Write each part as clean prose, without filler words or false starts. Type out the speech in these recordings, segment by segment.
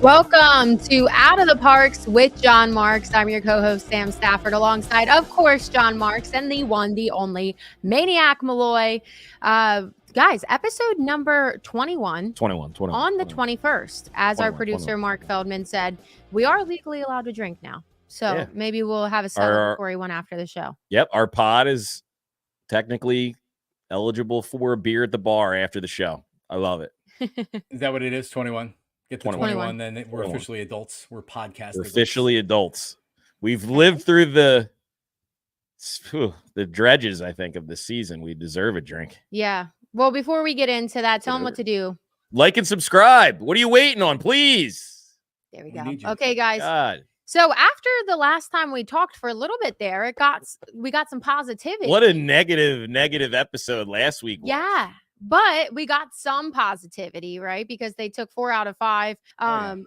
Welcome to Out of the Parx with John Marks. I'm your co-host, Sam Stafford, alongside, of course, John Marks and the one, the only Maniac Malloy. Guys, episode number 21 on the 21st. As our producer, Mark Feldman, said, we are legally allowed to drink now. So maybe we'll have a celebratory one after the show. Yep, our pod is technically eligible for a beer at the bar after the show. I love it. Is that what it is? 21? Get to 21, then we're officially adults. We're podcast adults. Officially adults. We've lived through the dredges, I think, of the season. We deserve a drink. Yeah. Well, before we get into that, tell them what to do. Like and subscribe. What are you waiting on, please? There we go. Okay, guys. God. So after the last time we talked for a little bit there, we got some positivity. What a negative episode last week was. Yeah. But we got some positivity, right? Because they took 4 out of 5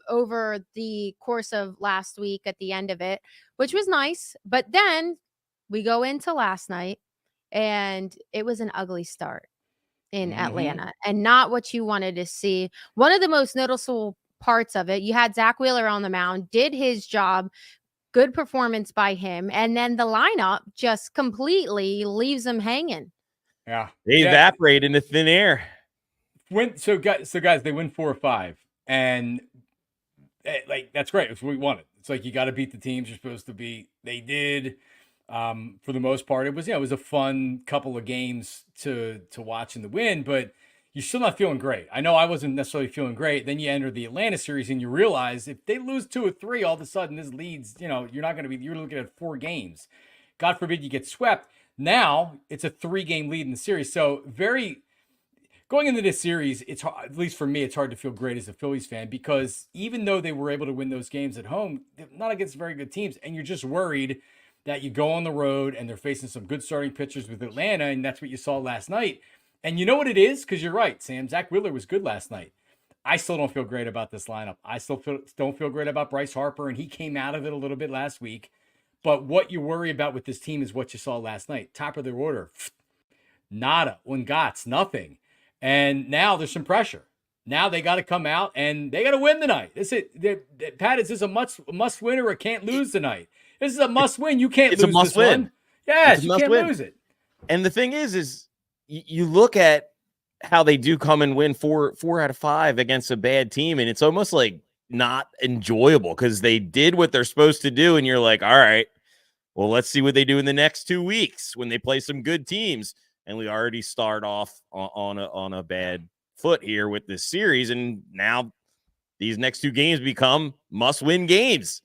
over the course of last week at the end of it, which was nice. But then we go into last night and it was an ugly start in Atlanta and not what you wanted to see. One of the most noticeable parts of it, you had Zach Wheeler on the mound, did his job, good performance by him. And then the lineup just completely leaves him hanging. Yeah, they evaporate into thin air. So guys, they win 4 or 5, and that's great. It's what we wanted. It's like you got to beat the teams you're supposed to beat. They did, for the most part. It was a fun couple of games to watch in the win, but you're still not feeling great. I know I wasn't necessarily feeling great. Then you enter the Atlanta series and you realize if they lose 2 or 3, all of a sudden this leads. You're not going to be. You're looking at 4 games. God forbid you get swept. Now it's a 3-game lead in the series. So going into this series, it's hard, at least for me, it's hard to feel great as a Phillies fan because even though they were able to win those games at home, they're not against very good teams. And you're just worried that you go on the road and they're facing some good starting pitchers with Atlanta. And that's what you saw last night. And you know what it is? Because you're right, Sam. Zach Wheeler was good last night. I still don't feel great about this lineup. I still don't feel great about Bryce Harper. And he came out of it a little bit last week. But what you worry about with this team is what you saw last night. Top of their order, nada, ungats, nothing. And now there's some pressure. Now they got to come out and they got to win tonight. Pat, is this a must win or a can't lose tonight? This is a must win. You can't lose a must this win. one. Yes, you can't lose it. And the thing is you look at how they do come and win 4 out of 5 against a bad team, and it's almost like not enjoyable because they did what they're supposed to do, and you're like, all right, well, let's see what they do in the next 2 weeks when they play some good teams. And we already start off on a bad foot here with this series, and now these next 2 games become must-win games.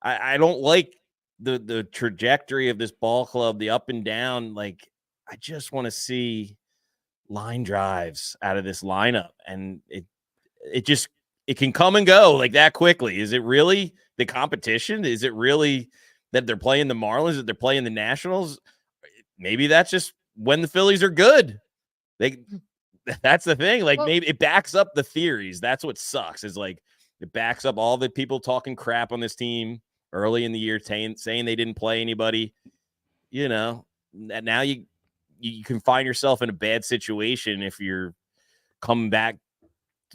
I don't like the trajectory of this ball club, the up and down. Like, I just want to see line drives out of this lineup, and it can come and go like that quickly. Is it really the competition? Is it really that they're playing the Marlins, that they're playing the Nationals? Maybe that's just when the Phillies are good. That's the thing. Like, maybe it backs up the theories. That's what sucks, is like it backs up all the people talking crap on this team early in the year, saying they didn't play anybody. Now you can find yourself in a bad situation if you're coming back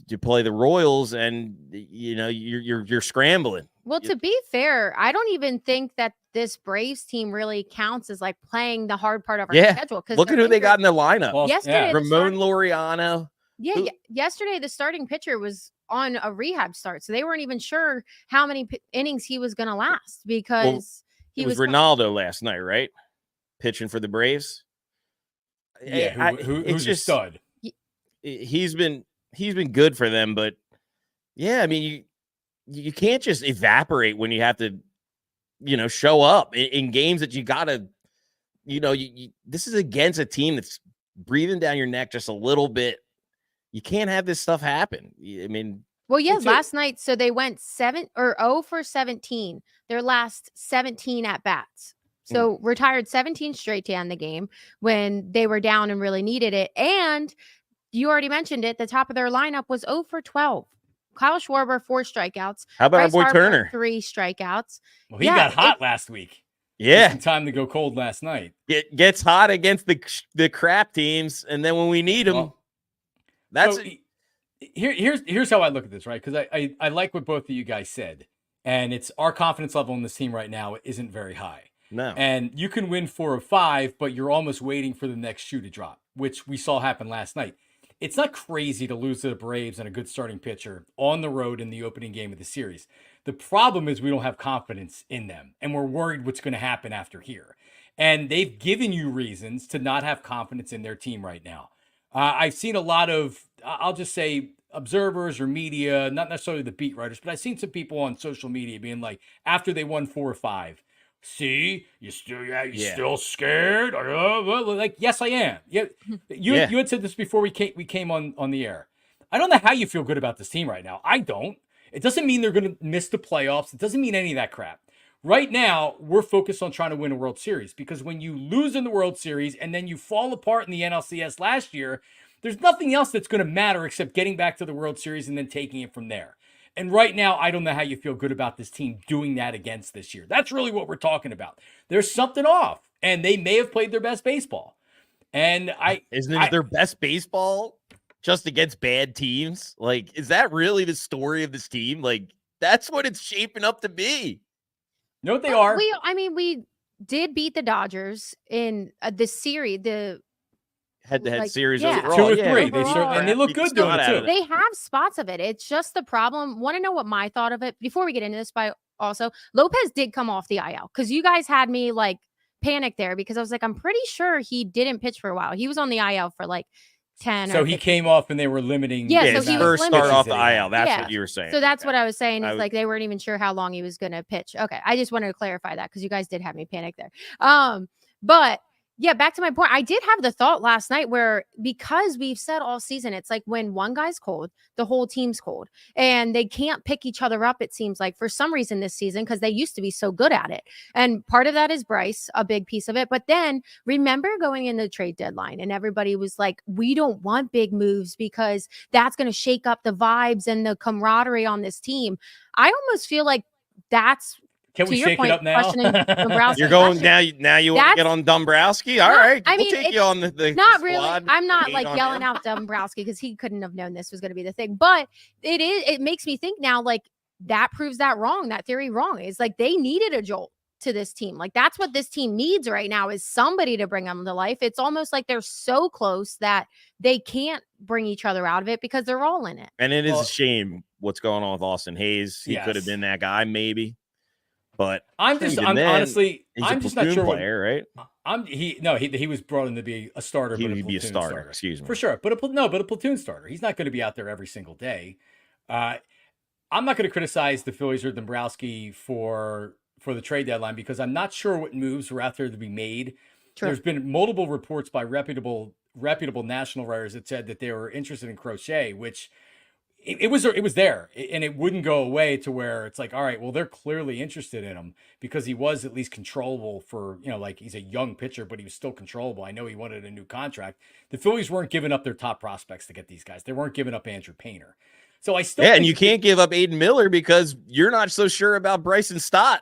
to play the Royals and you're scrambling. Well, to be fair, I don't even think that this Braves team really counts as like playing the hard part of our schedule. Because look at who they got in the lineup. Yesterday, Ramon Laureano. Yeah, yesterday the starting pitcher was on a rehab start, so they weren't even sure how many innings he was going to last because he was Ronaldo last night, right? Pitching for the Braves. Yeah, who's just a stud. He's been good for them, but yeah, I mean, you can't just evaporate when you have to, show up in games that you gotta, this is against a team that's breathing down your neck just a little bit. You can't have this stuff happen. I mean, last night, so they went 0 for 17, their last 17 at bats. So retired 17 straight to end the game when they were down and really needed it. And you already mentioned it. The top of their lineup was 0 for 12. Kyle Schwarber, 4 strikeouts. How about Bryce our boy Harper, Turner? 3 strikeouts. Well, he got hot last week. Yeah. Some time to go cold last night. It gets hot against the crap teams. And then when we need them, here's how I look at this, right? Because I like what both of you guys said, and it's our confidence level in this team right now isn't very high. No. And you can win 4 of 5, but you're almost waiting for the next shoe to drop, which we saw happen last night. It's not crazy to lose to the Braves and a good starting pitcher on the road in the opening game of the series. The problem is we don't have confidence in them, and we're worried what's going to happen after here. And they've given you reasons to not have confidence in their team right now. I've seen a lot of, I'll just say, observers or media, not necessarily the beat writers, but I've seen some people on social media being like, after they won 4 or 5, see, you still scared? Like, yes, I am. Yeah, you had said this before we came on the air. I don't know how you feel good about this team right now. I don't. It doesn't mean they're going to miss the playoffs. It doesn't mean any of that crap. Right now, we're focused on trying to win a World Series, because when you lose in the World Series and then you fall apart in the NLCS last year, there's nothing else that's going to matter except getting back to the World Series and then taking it from there. And right now, I don't know how you feel good about this team doing that against this year. That's really what we're talking about. There's something off, and they may have played their best baseball. And isn't it their best baseball just against bad teams? Like, is that really the story of this team? Like, that's what it's shaping up to be. No, they are. We did beat the Dodgers in the series, the head-to-head series overall. 2 or 3. And they look good doing it too. They have spots of it. It's just the problem. Want to know what my thought of it before we get into this? Also, Lopez did come off the IL, because you guys had me like panic there, because I was like, I'm pretty sure he didn't pitch for a while. He was on the IL for like 10. So he came off and they were limiting. Yeah, so he first start off the IL. That's what you were saying. So that's what I was saying. Is like they weren't even sure how long he was going to pitch. Okay, I just wanted to clarify that, because you guys did have me panic there. But yeah, back to my point. I did have the thought last night where, because we've said all season, it's like when one guy's cold, the whole team's cold, and they can't pick each other up, it seems like, for some reason this season, because they used to be so good at it. And part of that is Bryce, a big piece of it. But then remember going in the trade deadline and everybody was like, we don't want big moves because that's going to shake up the vibes and the camaraderie on this team. I almost feel like that's, can we shake it up now? You're going now. You want to get on Dombrowski? All right, we'll take you on the not squad. Really. I'm not like yelling out Dombrowski, because he couldn't have known this was going to be the thing. But it makes me think now, like, that proves that theory wrong. It's like they needed a jolt to this team. Like, that's what this team needs right now, is somebody to bring them to life. It's almost like they're so close that they can't bring each other out of it, because they're all in it. And it is a shame what's going on with Austin Hayes. He could have been that guy, maybe. But I'm honestly, he's I'm a just not sure. Player, right? He was brought in to be a starter. He but would be a starter. Excuse me, for sure. But a platoon starter. He's not going to be out there every single day. I'm not going to criticize the Phillies or Dombrowski for the trade deadline, because I'm not sure what moves were out there to be made. True. There's been multiple reports by reputable national writers that said that they were interested in Crochet, which. It was there, and it wouldn't go away, to where it's like, all right, well, they're clearly interested in him, because he was at least controllable for, like, he's a young pitcher, but he was still controllable. I know he wanted a new contract. The Phillies weren't giving up their top prospects to get these guys. They weren't giving up Andrew Painter. So I still and you can't give up Aiden Miller, because you're not so sure about Bryson Stott.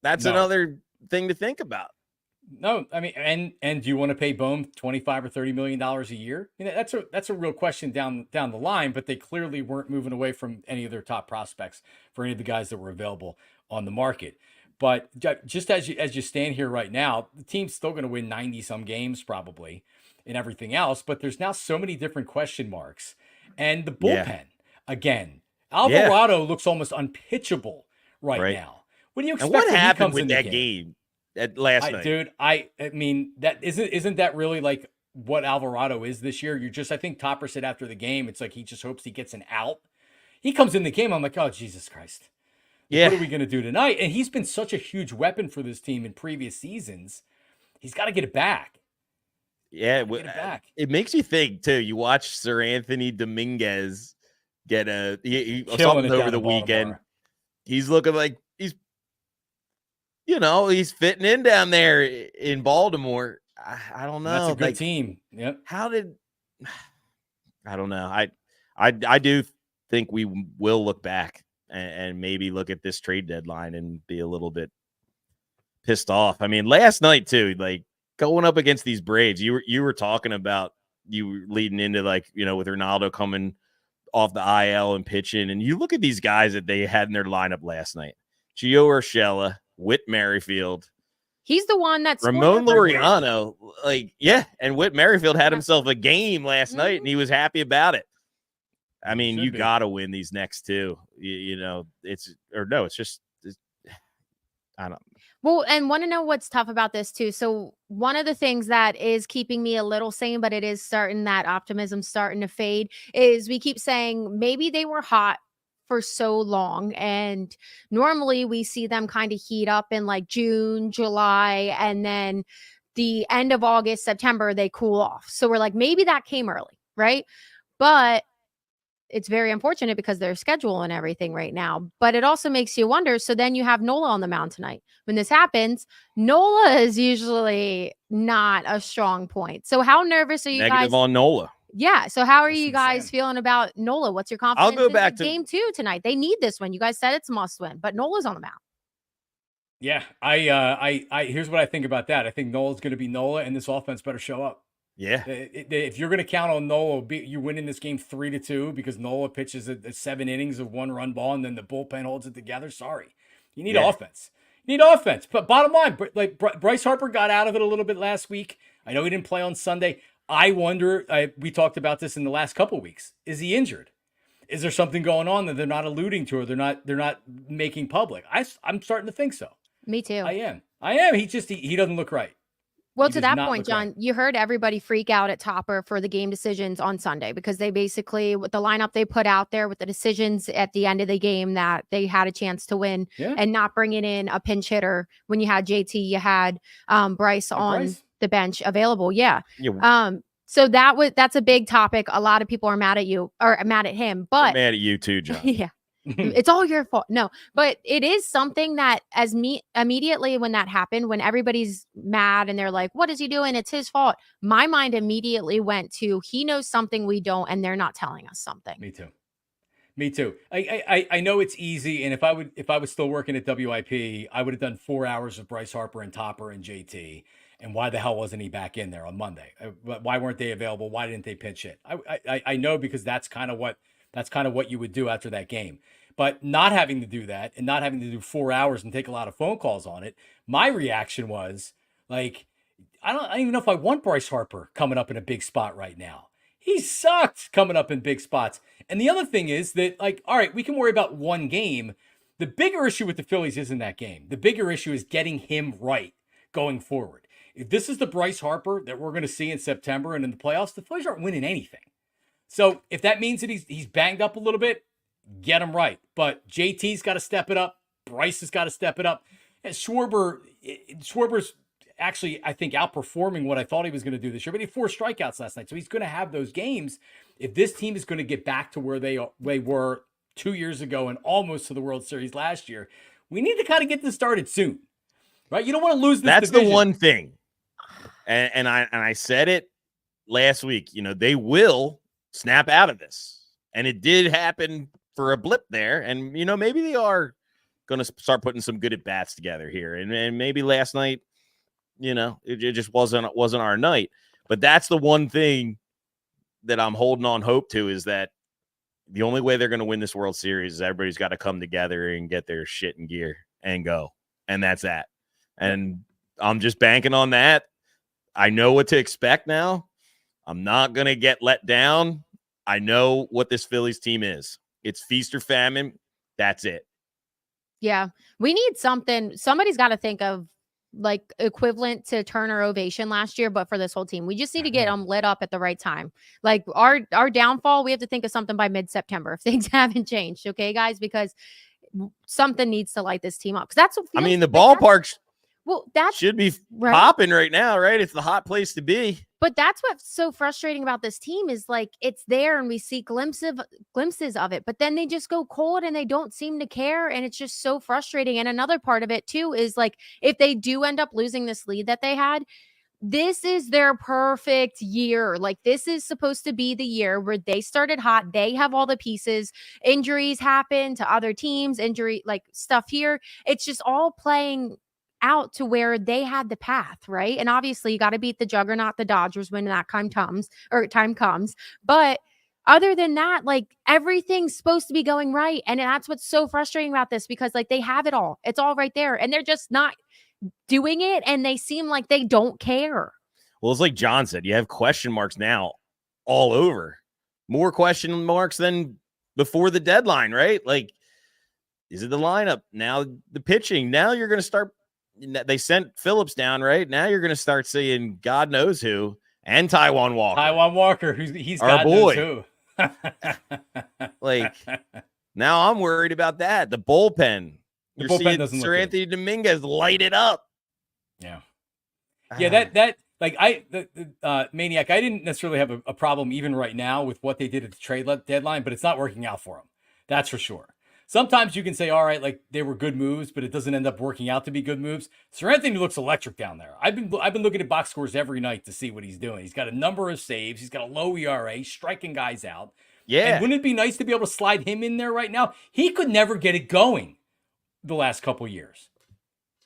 That's another thing to think about. No, I mean, and do you want to pay Bohm $25 or $30 million a year? That's a real question down the line. But they clearly weren't moving away from any of their top prospects for any of the guys that were available on the market. But just as you stand here right now, the team's still going to win 90 some games probably, and everything else. But there's now so many different question marks, and the bullpen again. Alvarado looks almost unpitchable right now. What do you expect? And what happened with that game? Last night, dude, I mean, that isn't that really like what Alvarado is this year? I think Topper said after the game, it's like he just hopes he gets an out. He comes in the game, I'm like, oh, Jesus Christ. What are we going to do tonight? And he's been such a huge weapon for this team in previous seasons. He's got to get it back. Yeah, it makes you think too. You watch Sir Anthony Dominguez get something over the weekend. He's looking like he's fitting in down there in Baltimore. I don't know. That's a good team. Yep. I don't know. I do think we will look back and maybe look at this trade deadline and be a little bit pissed off. I mean, last night too, like going up against these Braves, you were talking about you leading into with Ronaldo coming off the IL and pitching. And you look at these guys that they had in their lineup last night: Gio Urshela, Whit Merrifield, He's the one that scored Ramon the first Laureano. And Whit Merrifield had himself a game last night, and he was happy about it. I mean, you got to win these next two. It's just I don't. Well, and want to know what's tough about this too. So one of the things that is keeping me a little sane, but it is starting that optimism starting to fade, is we keep saying maybe they were hot for so long. And normally we see them kind of heat up in like June, July, and then the end of August, September, they cool off. So we're like, maybe that came early, right? But it's very unfortunate because their schedule and everything right now. But it also makes you wonder. So then you have Nola on the mound tonight. When this happens, Nola is usually not a strong point. So how nervous are you Negative guys on Nola? Yeah. So how are That's you guys insane. feeling about Nola? What's your confidence? I'll go back in to game 2 tonight. They need this one. You guys said it's a must win, but Nola's on the mound. Yeah, I here's what I think about that. I think Nola's going to be Nola, and this offense better show up. Yeah. If you're going to count on Nola, you winning this game 3-2 because Nola pitches at 7 innings of 1-run ball, and then the bullpen holds it together. Sorry, you need offense. You need offense. But bottom line, like Bryce Harper got out of it a little bit last week. I know he didn't play on Sunday. I wonder. We talked about this in the last couple of weeks. Is he injured? Is there something going on that they're not alluding to, or they're not making public? I'm starting to think so. Me too. I am. He doesn't look right. Well, to that point, John, you heard everybody freak out at Topper for the game decisions on Sunday because they basically, with the lineup they put out there, with the decisions at the end of the game that they had a chance to win, and not bringing in a pinch hitter when you had JT, you had Bryce on the bench available. Yeah. So that's a big topic. A lot of people are mad at you or mad at him, but I'm mad at you too, John. Yeah. It's all your fault. No, but it is something that immediately when that happened, when everybody's mad and they're like, what is he doing? It's his fault. My mind immediately went to, he knows something we don't, and they're not telling us something. Me too. I know it's easy. And if I was still working at WIP, I would have done 4 hours of Bryce Harper and Topper and JT. And why the hell wasn't he back in there on Monday? Why weren't they available? Why didn't they pitch it? I know, because that's kind of what you would do after that game. But not having to do that and not having to do 4 hours and take a lot of phone calls on it, my reaction was like, I don't even know if I want Bryce Harper coming up in a big spot right now. He sucked coming up in big spots. And the other thing is that, like, all right, we can worry about one game. The bigger issue with the Phillies isn't that game. The bigger issue is getting him right going forward. If this is the Bryce Harper that we're going to see in September and in the playoffs, the Phillies aren't winning anything. So if that means that he's banged up a little bit, get him right. But JT's got to step it up. Bryce has got to step it up. And Schwarber's actually, I think, outperforming what I thought he was going to do this year. But he had 4 strikeouts last night. So he's going to have those games. If this team is going to get back to where they were 2 years ago and almost to the World Series last year, we need to kind of get this started soon. Right? You don't want to lose this That's division. the one thing. And I said it last week. They will snap out of this. And it did happen for a blip there. And, maybe they are going to start putting some good at-bats together here. And maybe last night, it just wasn't our night. But that's the one thing that I'm holding on hope to, is that the only way they're going to win this World Series is everybody's got to come together and get their shit in gear and go. And that's that. And I'm just banking on that. I know what to expect now. I'm not going to get let down. I know what this Phillies team is. It's feast or famine. That's it. Yeah. We need something. Somebody's got to think of like equivalent to Turner Ovation last year, but for this whole team. We just need to get them lit up at the right time. Like our downfall, we have to think of something by mid-September if things haven't changed. Okay, guys, because something needs to light this team up. Because that's what the ballpark that should be popping right now, right? It's the hot place to be. But that's what's so frustrating about this team is like it's there and we see glimpses of it, but then they just go cold and they don't seem to care. And it's just so frustrating. And another part of it too is like if they do end up losing this lead that they had, this is their perfect year. Like this is supposed to be the year where they started hot. They have all the pieces. Injuries happen to other teams, like stuff here. It's just all playing out to where they had the path, right? And obviously you got to beat the juggernaut, the Dodgers, when that time comes. But other than that, like, everything's supposed to be going right. And that's what's so frustrating about this, because like they have it all. It's all right there. And they're just not doing it. And they seem like they don't care. Well, it's like John said, you have question marks now all over. More question marks than before the deadline, right? Like, is it the lineup? Now the pitching. Now you're going to start. They sent Phillips down, right? Now you're going to start seeing God knows who and Taiwan Walker. Taiwan Walker, he's our God boy. knows who. Like, now I'm worried about that. The bullpen. The You're bullpen seeing doesn't Sir look Anthony Dominguez light it up. Yeah. Yeah, that like Maniac, I didn't necessarily have a problem even right now with what they did at the trade deadline, but it's not working out for them. That's for sure. Sometimes you can say, all right, like they were good moves, but it doesn't end up working out to be good moves. Sir Anthony looks electric down there. I've been looking at box scores every night to see what he's doing. He's got a number of saves. He's got a low ERA, striking guys out. Yeah. And wouldn't it be nice to be able to slide him in there right now? He could never get it going the last couple years.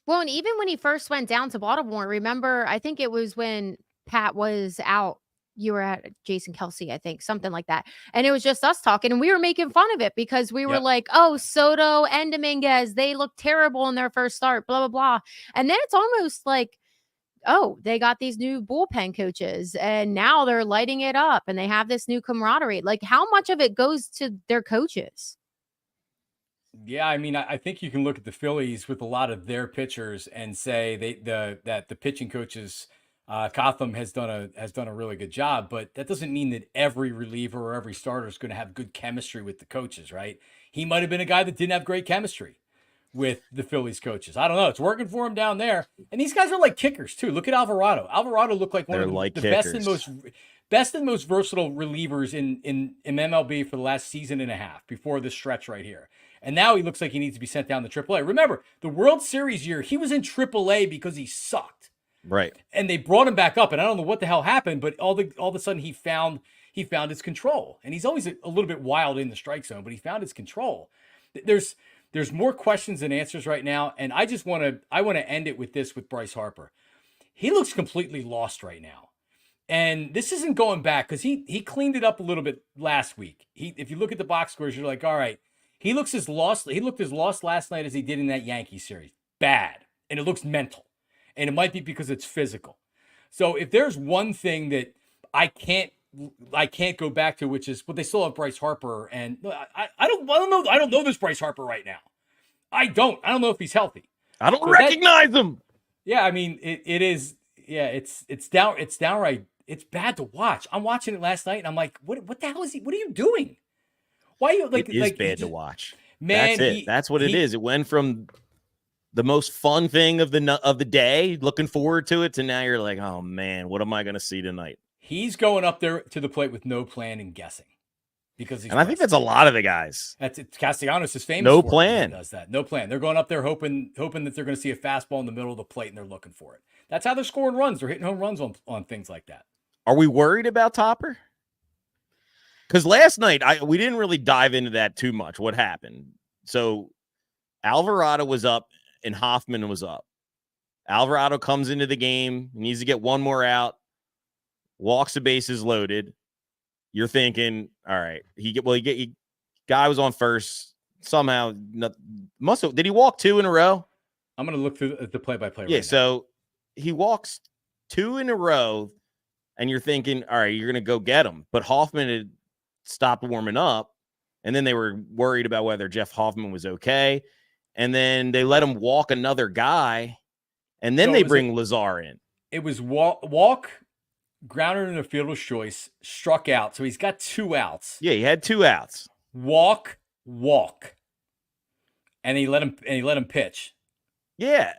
Well, and even when he first went down to Baltimore, remember, I think it was when Pat was out. You were at Jason Kelsey, I think, something like that. And it was just us talking, and we were making fun of it because we were like, oh, Soto and Dominguez, they look terrible in their first start, blah, blah, blah. And then it's almost like, oh, they got these new bullpen coaches and now they're lighting it up and they have this new camaraderie. Like, how much of it goes to their coaches? Yeah, I mean, I think you can look at the Phillies with a lot of their pitchers and say that the pitching coaches, Cotham has done a really good job, but that doesn't mean that every reliever or every starter is going to have good chemistry with the coaches, right? He might have been a guy that didn't have great chemistry with the Phillies coaches. I don't know. It's working for him down there, and these guys are like kickers too. Look at Alvarado. Alvarado looked like one of the best and most versatile relievers in MLB for the last season and a half before this stretch right here. And now he looks like he needs to be sent down to AAA. Remember, the World Series year, he was in AAA because he sucked. Right. And they brought him back up, and I don't know what the hell happened, but all of a sudden he found his control. And he's always a little bit wild in the strike zone, but he found his control. There's more questions than answers right now, and I want to end it with this with Bryce Harper. He looks completely lost right now. And this isn't going back because he cleaned it up a little bit last week. If you look at the box scores, you're like, all right, he looked as lost last night as he did in that Yankees series. Bad. And it looks mental. And it might be because it's physical. So if there's one thing that I can't go back to, which is, but they still have Bryce Harper, and I don't know this Bryce Harper right now. I don't know if he's healthy. I don't recognize him. Yeah, I mean it is. Yeah, it's downright. It's bad to watch. I'm watching it last night, and I'm like, what the hell is he? What are you doing? Why are you like? It is like, bad to watch. Man, that's it. That's what it is. It went from the most fun thing of the day, looking forward to it, to now you're like, oh man, what am I going to see tonight? He's going up there to the plate with no plan and guessing, because I think that's a lot of the guys. Castellanos is famous. No for plan. Does that? No plan. They're going up there hoping that they're going to see a fastball in the middle of the plate, and they're looking for it. That's how they're scoring runs. They're hitting home runs on things like that. Are we worried about Topper? Because last night we didn't really dive into that too much. What happened? So Alvarado was up and Hoffman was up. Alvarado comes into the game, needs to get one more out, walks the bases loaded. You're thinking, all right, guy was on first somehow. Did he walk two in a row? I'm going to look through the play-by-play. Yeah, right so he walks two in a row, and you're thinking, all right, you're going to go get him. But Hoffman had stopped warming up, and then they were worried about whether Jeff Hoffman was okay. And then they let him walk another guy, and then they bring Lazar in. It was walk, grounder in a fielder's choice, struck out. So he's got 2 outs. Yeah, he had 2 outs. Walk. And he let him pitch. Yeah.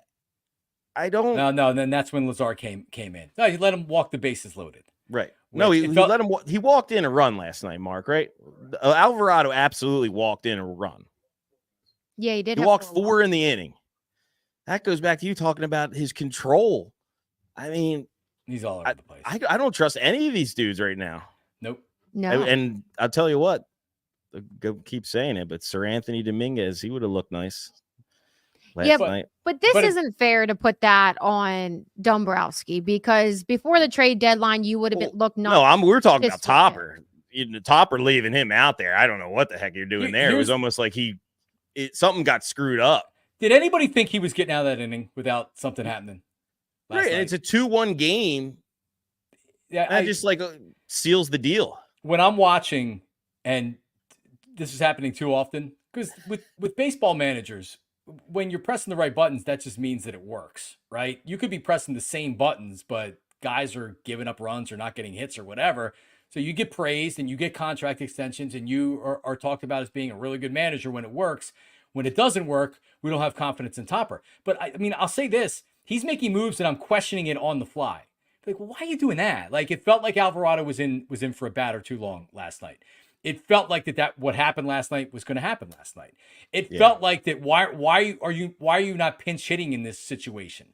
I don't. No. And then that's when Lazar came in. No, he let him walk the bases loaded. Right. No, he let him. He walked in a run last night, Mark. Right. Alvarado absolutely walked in a run. Yeah, he did. He walked 4 in the inning. That goes back to you talking about his control. I mean, he's all over the place. I don't trust any of these dudes right now. Nope. No. And I'll tell you what. Keep saying it, but Sir Anthony Dominguez, he would have looked nice. Last night. But this isn't fair to put that on Dombrowski, because before the trade deadline, you would have looked nice. No, we're talking about Topper. Topper leaving him out there. I don't know what the heck you're doing there. It was almost like something got screwed up. Did anybody think he was getting out of that inning without something happening? Right, and it's a 2-1 game. Yeah, that just seals the deal. When I'm watching, and this is happening too often, because with baseball managers, when you're pressing the right buttons, that just means that it works, right? You could be pressing the same buttons, but guys are giving up runs or not getting hits or whatever. So you get praised and you get contract extensions, and you are talked about as being a really good manager when it works. When it doesn't work, we don't have confidence in Topper. But I mean, I'll say this. He's making moves and I'm questioning it on the fly. Like, well, why are you doing that? Like, it felt like Alvarado was in for a batter too long last night. It felt like that what happened last night was going to happen last night. It felt like that. Why are you not pinch hitting in this situation?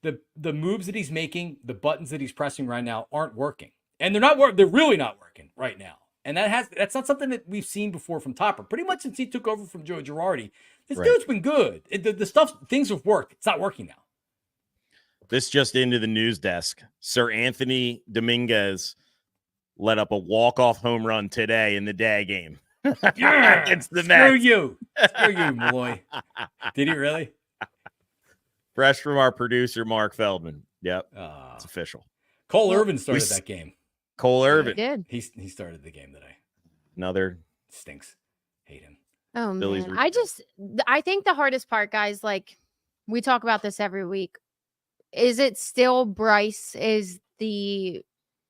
The moves that he's making, the buttons that he's pressing right now aren't working, and they're really not working right now. And that's not something that we've seen before from Topper. Pretty much since he took over from Joe Girardi, this dude's been good. Things have worked. It's not working now. This just into the news desk. Sir Anthony Dominguez let up a walk-off home run today in the day game. Against the Mets. Screw you, Malloy. Did he really? Fresh from our producer, Mark Feldman. Yep, it's official. Cole Irvin started that game. Cole Irvin. Did. He started the game today. Another stinks. Hate him. Oh, Phillies man. I think the hardest part, guys, like we talk about this every week. Is it still Bryce is the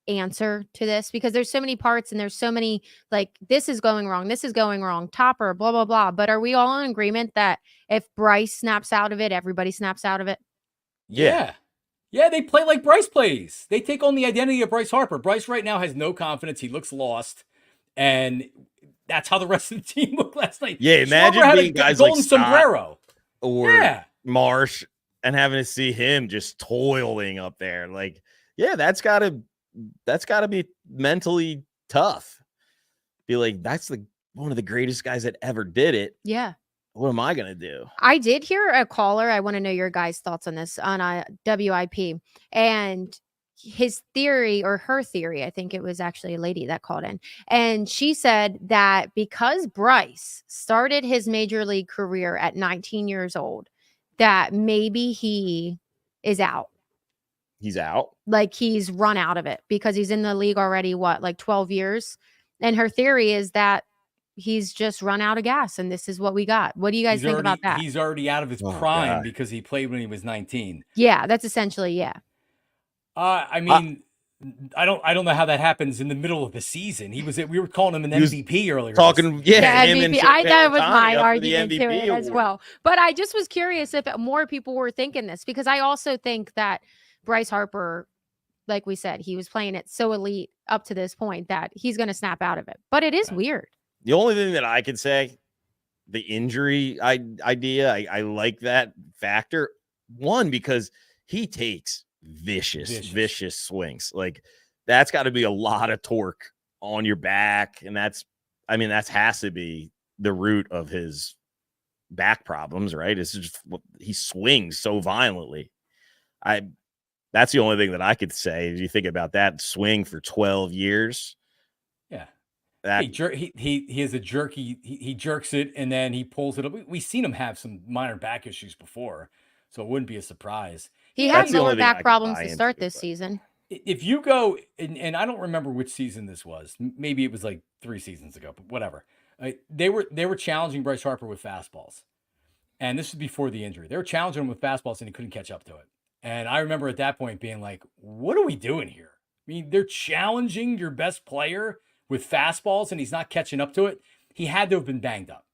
answer to this? Because there's so many parts and there's so many, like, this is going wrong, Topper, blah, blah, blah. But are we all in agreement that if Bryce snaps out of it, everybody snaps out of it? Yeah, they play like Bryce plays. They take on the identity of Bryce Harper. Bryce right now has no confidence. He looks lost. And that's how the rest of the team looked last night. Yeah, imagine being guys like sombrero or Marsh and having to see him just toiling up there. Like, yeah, that's gotta be mentally tough. Be like, that's one of the greatest guys that ever did it. Yeah. What am I gonna do? I did hear a caller. I want to know your guys' thoughts on this on a WIP, and his theory, or her theory, I think it was actually a lady that called in, and she said that because Bryce started his major league career at 19 years old, that maybe he is out. He's out? Like he's run out of it because he's in the league already, like 12 years? And her theory is that he's just run out of gas and this is what we got. What do you guys think about that? He's already out of his prime because he played when he was 19. Yeah, that's essentially, yeah. I mean, I don't know how that happens in the middle of the season. We were calling him an MVP earlier. Talking, MVP. That was my argument to it as well. But I just was curious if more people were thinking this, because I also think that Bryce Harper, like we said, he was playing it so elite up to this point that he's going to snap out of it. But it is weird. The only thing that I could say, the injury idea, I like that factor. One, because he takes vicious swings. Like, that's got to be a lot of torque on your back. And that has to be the root of his back problems, right? It's just he swings so violently. That's the only thing that I could say. If you think about that swing for 12 years. Yeah. He has a jerk. He jerks it and then he pulls it up. We've seen him have some minor back issues before, so it wouldn't be a surprise. He had lower back problems to start this season. If you go, and I don't remember which season this was. Maybe it was like 3 seasons ago, but whatever. They were challenging Bryce Harper with fastballs, and this was before the injury. They were challenging him with fastballs, and he couldn't catch up to it. And I remember at that point being like, "What are we doing here?" I mean, they're challenging your best player with fastballs, and he's not catching up to it. He had to have been banged up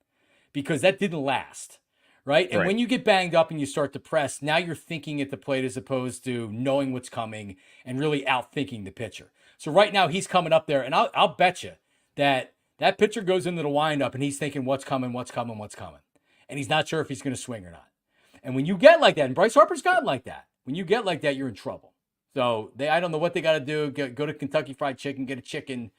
because that didn't last. Right. And when you get banged up and you start to press, now you're thinking at the plate as opposed to knowing what's coming and really outthinking the pitcher. So right now he's coming up there, and I'll bet you that pitcher goes into the windup and he's thinking what's coming. And he's not sure if he's going to swing or not. And when you get like that, and Bryce Harper's gotten like that, when you get like that, you're in trouble. So I don't know what they got to do. Go to Kentucky Fried Chicken, get a chicken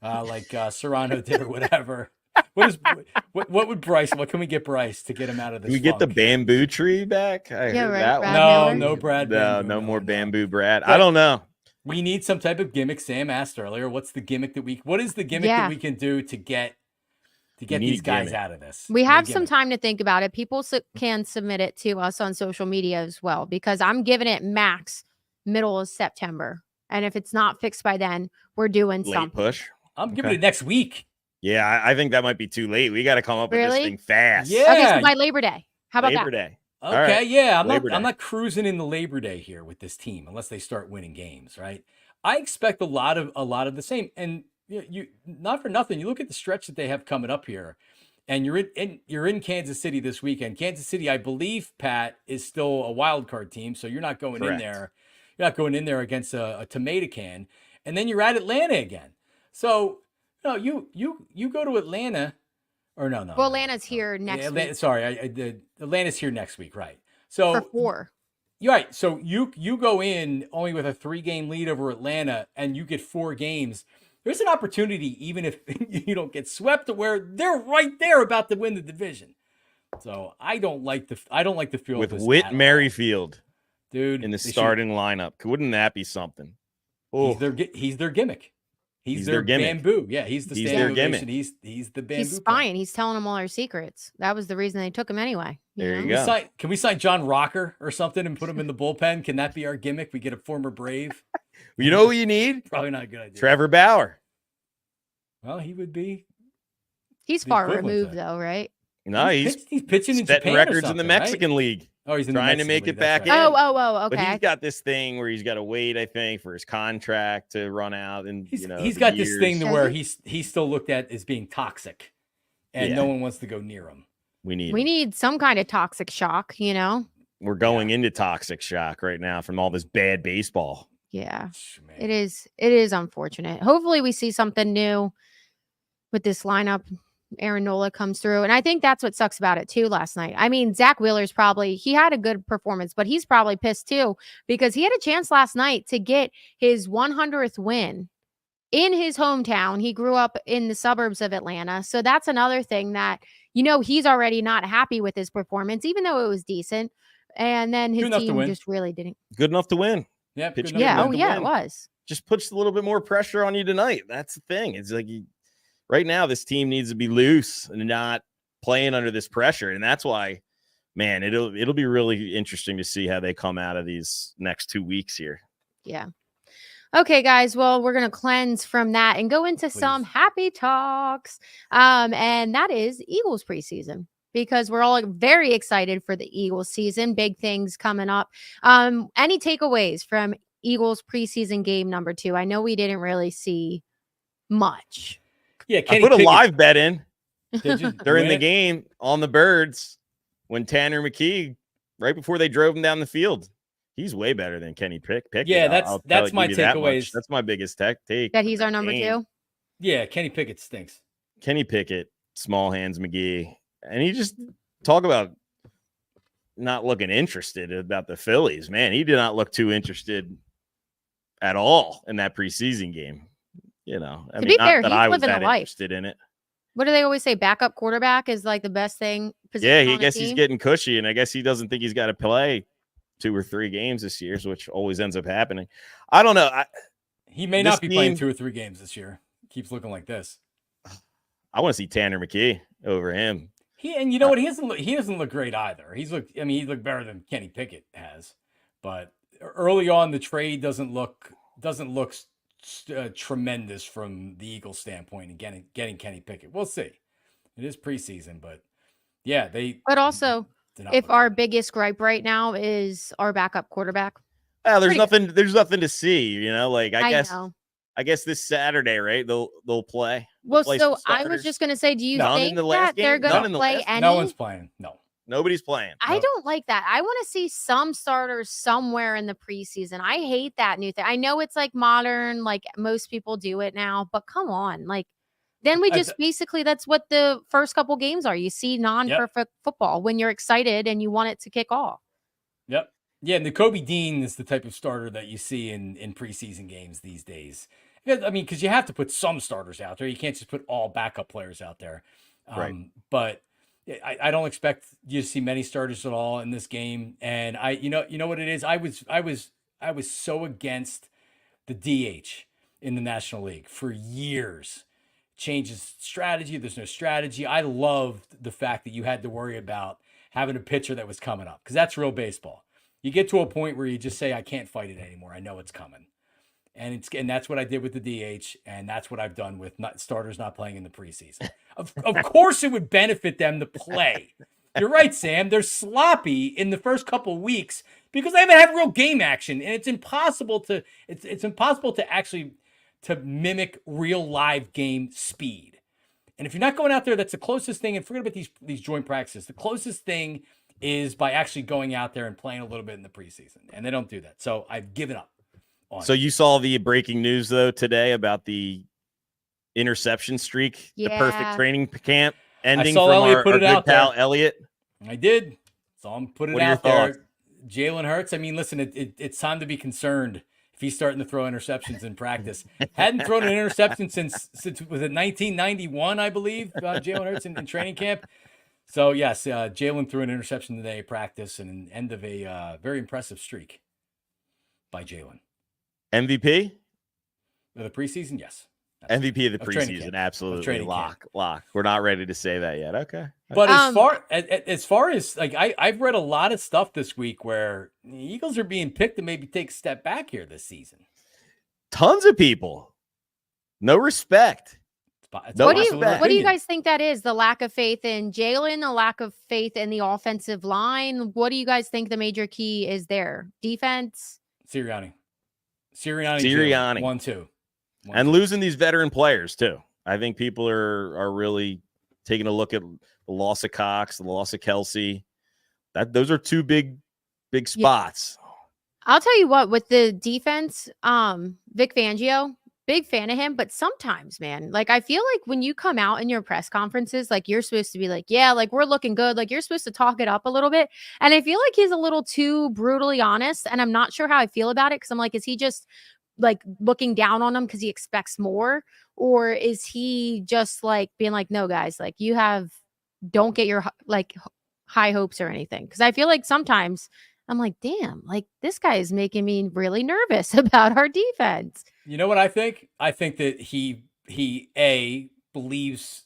like Serrano did or whatever. What would Bryce? What can we get Bryce to get him out of this? We get the bamboo tree back. I heard that one. No, Brad. No more bamboo Brad. I don't know. We need some type of gimmick. Sam asked earlier, what is the gimmick that we can do to get these guys gimmick. out of this? We have some time to think about it. People can submit it to us on social media as well, because I'm giving it max middle of September. And if it's not fixed by then, we're doing Late something. push. I'm giving it next week. Yeah, I think that might be too late. We got to come up with this thing fast. Yeah. Okay, so by Labor Day. How about Labor that? Day. Okay, right. yeah. I'm not cruising in the Labor Day here with this team unless they start winning games, right? I expect a lot of the same. And you not for nothing, you look at the stretch that they have coming up here, and you're in Kansas City this weekend. Kansas City, I believe, Pat, is still a wild card team, so you're not going in there. You're not going in there against a tomato can, and then you're at Atlanta again. So no, you go to Atlanta, or no. Well, Atlanta's here next week. Sorry, Atlanta's here next week, right? So for 4. You're right. So you go in only with a 3-game lead over Atlanta, and you get 4 games. There's an opportunity, even if you don't get swept, to where they're right there about to win the division. So I don't like the feel with of this Whit at all. Merrifield, dude, in the starting lineup. Wouldn't that be something? He's their gimmick. He's their gimmick. bamboo. Yeah, he's the standing ovation. He's the bamboo. He's spying. He's telling them all our secrets. That was the reason they took him anyway. There you go. Can we sign John Rocker or something and put him in the bullpen? Can that be our gimmick? We get a former Brave. You know who you need? Probably not a good idea. Trevor Bauer. Well, he would be. He's far removed, though, right? No, he's pitching in Japan records in the Mexican League. Oh, he's trying to make it back in. Oh, okay. But he's got this thing where he's got to wait, I think, for his contract to run out, and he's got this thing to where he's still looked at as being toxic, and no one wants to go near him. We need some kind of toxic shock, We're going into toxic shock right now from all this bad baseball. Yeah, it is unfortunate. Hopefully, we see something new with this lineup. Aaron Nola comes through. And I think that's what sucks about it too last night. I mean, Zach Wheeler's he had a good performance, but he's probably pissed too, because he had a chance last night to get his 100th win in his hometown. He grew up in the suburbs of Atlanta. So that's another thing that, he's already not happy with his performance, even though it was decent. And then his team just really didn't. Good enough to win. Yeah. It was. Just puts a little bit more pressure on you tonight. That's the thing. It's like right now, this team needs to be loose and not playing under this pressure. And that's why, man, it'll be really interesting to see how they come out of these next 2 weeks here. Yeah. Okay, guys. Well, we're going to cleanse from that and go into some happy talks. And that is Eagles preseason, because we're all very excited for the Eagles season. Big things coming up. Any takeaways from Eagles preseason game number 2? I know we didn't really see much. Yeah, I put a live bet in during the game on the Birds when Tanner McKee, right before they drove him down the field. He's way better than Kenny Pickett. Yeah, that's my takeaways. That's my biggest take. That he's our number 2? Yeah, Kenny Pickett stinks. Kenny Pickett, small hands McGee. And he just talk about not looking interested about the Phillies. Man, he did not look too interested at all in that preseason game. To be fair, he's living a life. Interested in it. What do they always say? Backup quarterback is like the best thing. Yeah, I guess he's getting cushy, and I guess he doesn't think he's got to play 2 or 3 games this year, which always ends up happening. I don't know. He may not be playing 2 or 3 games this year. Keeps looking like this. I want to see Tanner McKee over him. And you know what? He doesn't look great either. He looked better than Kenny Pickett has, but early on the trade doesn't look tremendous from the Eagles standpoint, and getting Kenny Pickett. We'll see. It is preseason, but yeah, But also, if our biggest gripe right now is our backup quarterback, there's nothing to see. I guess this Saturday, right? They'll play. Well, so I was just gonna say, do you think that they're gonna play any? No one's playing. No. Nobody's playing. I don't like that. I want to see some starters somewhere in the preseason. I hate that new thing. I know it's like modern, like most people do it now, but come on. Like, then we just basically, that's what the first couple games are. You see non-perfect football when you're excited and you want it to kick off. Yep. Yeah, and the Kobe Dean is the type of starter that you see in preseason games these days. I mean, because you have to put some starters out there. You can't just put all backup players out there. Right. But I don't expect you to see many starters at all in this game. And you know what it is? I was so against the DH in the National League for years. Changes strategy. There's no strategy. I loved the fact that you had to worry about having a pitcher that was coming up, because that's real baseball. You get to a point where you just say, I can't fight it anymore. I know it's coming. And that's what I did with the DH, and that's what I've done with starters not playing in the preseason. Of course, it would benefit them to play. You're right, Sam. They're sloppy in the first couple of weeks because they haven't had real game action, and it's impossible to actually to mimic real live game speed. And if you're not going out there, that's the closest thing. And forget about these joint practices. The closest thing is by actually going out there and playing a little bit in the preseason, and they don't do that. So I've given up. So you saw the breaking news though today about the interception streak, the perfect training camp ending from our good pal Elliot. I did. Saw him put it out there. Jalen Hurts. I mean, listen, it's time to be concerned if he's starting to throw interceptions in practice. Hadn't thrown an interception since was it 1991, I believe. Jalen Hurts in training camp. So yes, Jalen threw an interception today at practice, and an end of a very impressive streak by Jalen. MVP of the preseason, yes. MVP of the preseason, absolutely. Lock. We're not ready to say that yet. Okay. But as far as like I've read a lot of stuff this week where the Eagles are being picked to maybe take a step back here this season. Tons of people. No respect. What do you guys think that is? The lack of faith in Jalen, the lack of faith in the offensive line. What do you guys think the major key is there? Defense? Sirianni. 1-2. And losing these veteran players too. I think people are really taking a look at the loss of Cox, the loss of Kelsey. Those are two big spots. Yeah. I'll tell you what, with the defense, Vic Fangio, big fan of him, but sometimes, man, like I feel like when you come out in your press conferences, like you're supposed to be like, yeah, like we're looking good. Like you're supposed to talk it up a little bit. And I feel like he's a little too brutally honest. And I'm not sure how I feel about it. Cause I'm like, is he just like looking down on them because he expects more? Or is he just like being like, no, guys, like don't get your like high hopes or anything. Cause I feel like sometimes I'm like, damn, like this guy is making me really nervous about our defense. You know what I think? I think that he A, believes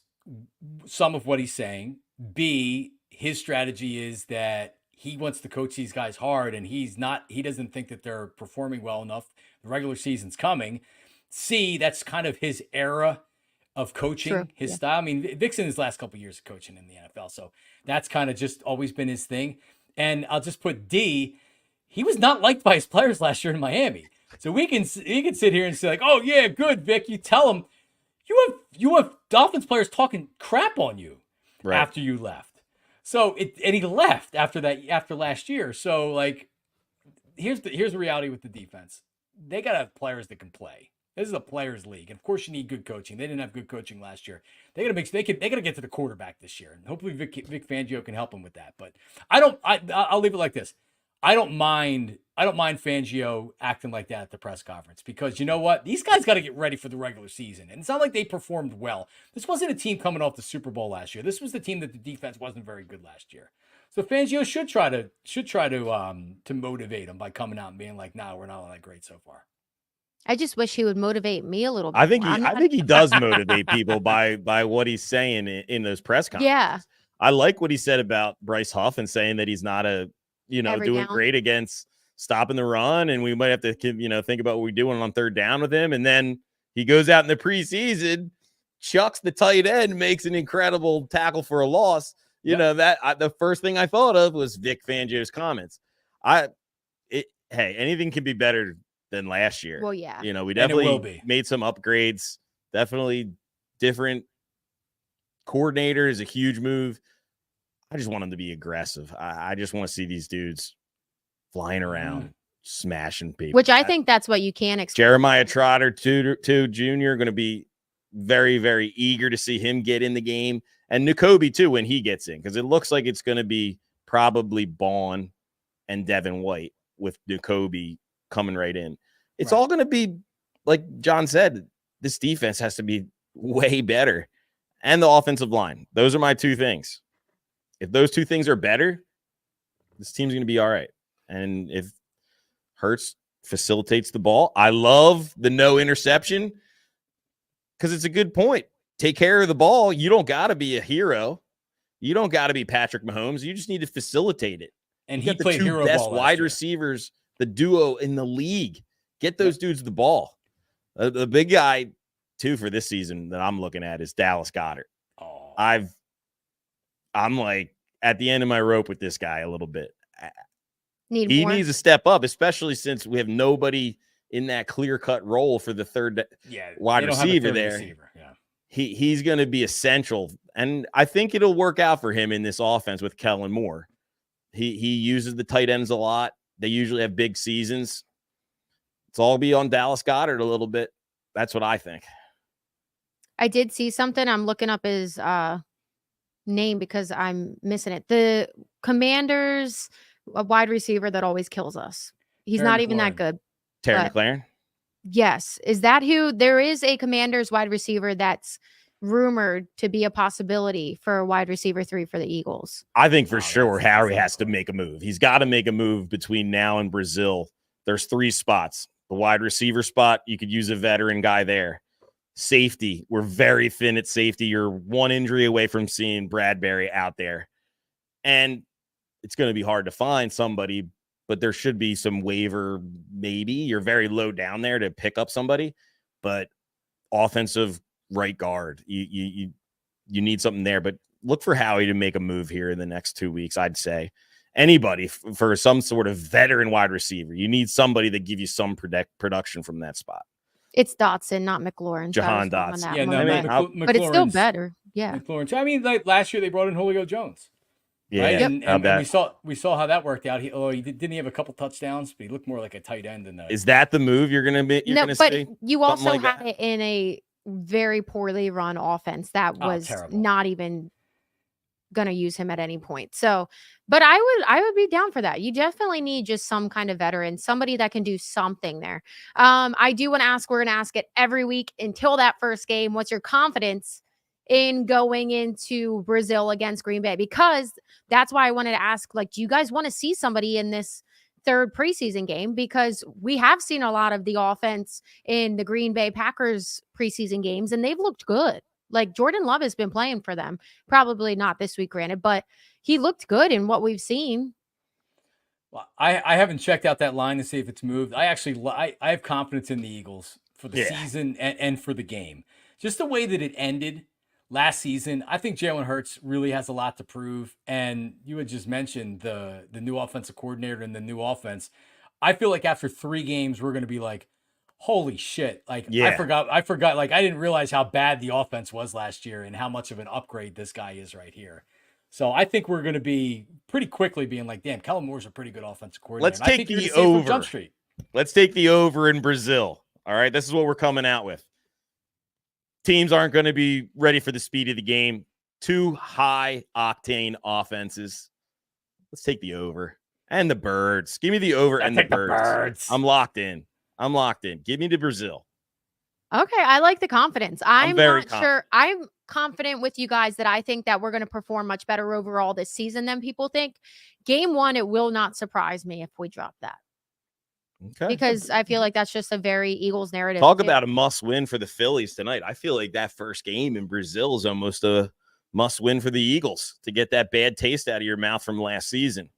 some of what he's saying. B, his strategy is that he wants to coach these guys hard, and he doesn't think that they're performing well enough. The regular season's coming. C, that's kind of his era of coaching, his style. I mean, Vic's in his last couple of years of coaching in the NFL, so that's kind of just always been his thing. And I'll just put D, he was not liked by his players last year in Miami. So we can sit here and say like, oh yeah, good, Vic. You tell him you have Dolphins players talking crap on you after you left. So and he left after last year. So like, here's the reality with the defense. They got to have players that can play. This is a players' league. And of course you need good coaching. They didn't have good coaching last year. They got to get to the quarterback this year. And hopefully Vic Fangio can help them with that. But I'll leave it like this. I don't mind Fangio acting like that at the press conference, because you know what? These guys got to get ready for the regular season. And it's not like they performed well. This wasn't a team coming off the Super Bowl last year. This was the team that the defense wasn't very good last year. So Fangio should try to motivate them by coming out and being like, "Nah, we're not all that great so far." I just wish he would motivate me a little bit. I think he does motivate people by what he's saying in those press conferences. Yeah. I like what he said about Bryce Huff and saying that he's not doing great against stopping the run, and we might have to think about what we're doing on third down with him. And then he goes out in the preseason, chucks the tight end, makes an incredible tackle for a loss. The first thing I thought of was Vic Fangio's comments. Hey, anything can be better than last year. Well, yeah. We definitely made some upgrades. Definitely different coordinator is a huge move. I just want them to be aggressive. I just want to see these dudes flying around, smashing people. Which I think that's what you can expect. Jeremiah Trotter, too, Jr., going to be very, very eager to see him get in the game. And Nakobe, too, when he gets in. Because it looks like it's going to be probably Bond and Devin White with Nakobe coming right in. It's all going to be, like John said, this defense has to be way better. And the offensive line. Those are my two things. If those two things are better, this team's going to be all right. And if Hurts facilitates the ball. I love the no interception because it's a good point. Take care of the ball. You don't got to be a hero. You don't got to be Patrick Mahomes. You just need to facilitate it. And you he got the played two hero best ball wide receivers, the duo in the league. Get those dudes the ball. The big guy, too, for this season that I'm looking at is Dallas Goedert. Oh. I'm like at the end of my rope with this guy a little bit. He needs to step up, especially since we have nobody in that clear-cut role for the third wide receiver there. Yeah. He's going to be essential, and I think it'll work out for him in this offense with Kellen Moore. He uses the tight ends a lot. They usually have big seasons. It's all be on Dallas Goedert a little bit. That's what I think. I did see something. I'm looking up his name because I'm missing it. The Commanders, a wide receiver that always kills us. He's not even that good. Terry McLaurin? Yes. Is that who? There is a Commanders wide receiver that's rumored to be a possibility for a wide receiver 3 for the Eagles. I think for sure Harry has to make a move. He's got to make a move between now and Brazil. There's 3 spots. The wide receiver spot, you could use a veteran guy there. Safety, we're very thin at safety. You're one injury away from seeing Bradbury out there. And it's going to be hard to find somebody, but there should be some waiver maybe. You're very low down there to pick up somebody. But offensive right guard, you need something there. But look for Howie to make a move here in the next 2 weeks, I'd say. Anybody for some sort of veteran wide receiver. You need somebody that give you some production from that spot. It's Dotson, not McLaurin. Jahan Dotson. Yeah, no, but it's still better. Yeah. McLaurin. I mean, like last year they brought in Julio Jones. Yeah, right? yep. And we saw how that worked out. Didn't he have a couple touchdowns, but he looked more like a tight end than that. Is that the move you're gonna be? No, but you also had it in a very poorly run offense that was not even gonna use him at any point. So, but I would be down for that. You definitely need just some kind of veteran, somebody that can do something there. I do want to ask, we're gonna ask it every week until that first game. What's your confidence in going into Brazil against Green Bay? Because that's why I wanted to ask, like, do you guys want to see somebody in this third preseason game? Because we have seen a lot of the offense in the Green Bay Packers preseason games, and they've looked good. Like, Jordan Love has been playing for them. Probably not this week, granted, but he looked good in what we've seen. Well, I haven't checked out that line to see if it's moved. I have confidence in the Eagles for the season and for the game. Just the way that it ended last season, I think Jalen Hurts really has a lot to prove. And you had just mentioned the new offensive coordinator and the new offense. I feel like after 3 games, we're going to be like, holy shit. Like, I forgot. Like, I didn't realize how bad the offense was last year and how much of an upgrade this guy is right here. So I think we're going to be pretty quickly being like, damn, Kellen Moore's a pretty good offensive coordinator. Let's take the over. Let's take the over in Brazil. All right. This is what we're coming out with. Teams aren't going to be ready for the speed of the game. 2 high octane offenses. Let's take the over and the birds. Give me the over and the birds. I'm locked in. Give me to Brazil. Okay, I like the confidence. I'm very not sure. I'm confident with you guys that I think that we're going to perform much better overall this season than people think. Game 1, it will not surprise me if we drop that. Okay. Because I feel like that's just a very Eagles narrative. Talk about a must win for the Phillies tonight. I feel like that first game in Brazil is almost a must win for the Eagles to get that bad taste out of your mouth from last season.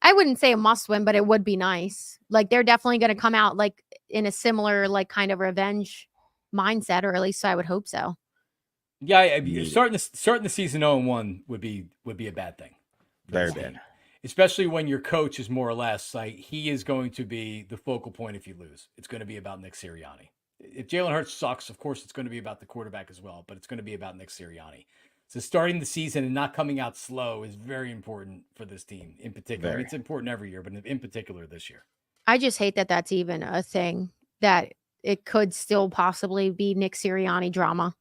I wouldn't say a must win, but it would be nice. Like, they're definitely going to come out like in a similar, like, kind of revenge mindset, or at least I would hope so. Yeah, starting the season 0-1 would be a bad thing. Very bad. Especially when your coach is more or less like, he is going to be the focal point if you lose. It's going to be about Nick Sirianni. If Jalen Hurts sucks, of course, it's going to be about the quarterback as well, but it's going to be about Nick Sirianni. So starting the season and not coming out slow is very important for this team in particular. I mean, it's important every year, but in particular this year. I just hate that that's even a thing, that it could still possibly be Nick Sirianni drama.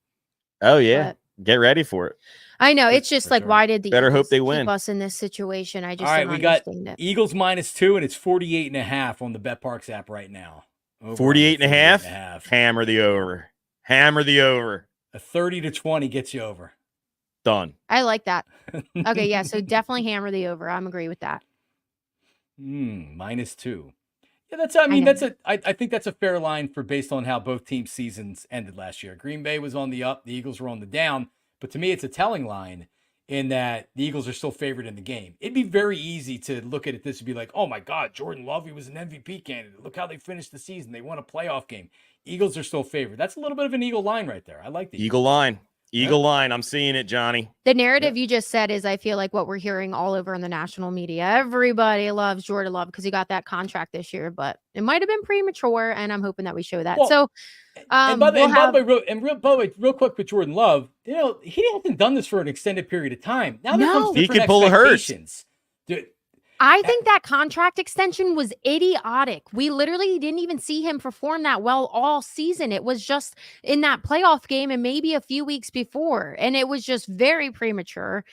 Oh, yeah. Get ready for it. I know. It's just like, sure. Why did the Better Eagles hope they win. keep us in this situation? I just All right, don't we understand got it. Eagles -2, and it's 48.5 on the BetParx app right now. 48.5? Hammer the over. Hammer the over. A 30-20 gets you over. Done. I like that. Okay, yeah, so definitely hammer the over. I'm agree with that. -2. I mean, know. I think that's a fair line for based on how both teams' seasons ended last year. Green Bay was on the up, the Eagles were on the down. But to me, it's a telling line in that the Eagles are still favored in the game. It'd be very easy to look at it this and be like, oh my God, Jordan Love, he was an MVP candidate. Look how they finished the season. They won a playoff game. Eagles are still favored. That's a little bit of an Eagle line right there. I like the Eagle line. Eagle line. I'm seeing it, Johnny. The narrative you just said is, I feel like, what we're hearing all over in the national media. Everybody loves Jordan Love because he got that contract this year, but it might have been premature, and I'm hoping that we show that. Well, so, by the way, real quick with Jordan Love, he hasn't done this for an extended period of time. Now there comes different he could pull a Hurst. Dude, I think that contract extension was idiotic. We literally didn't even see him perform that well all season. It was just in that playoff game and maybe a few weeks before. And it was just very premature.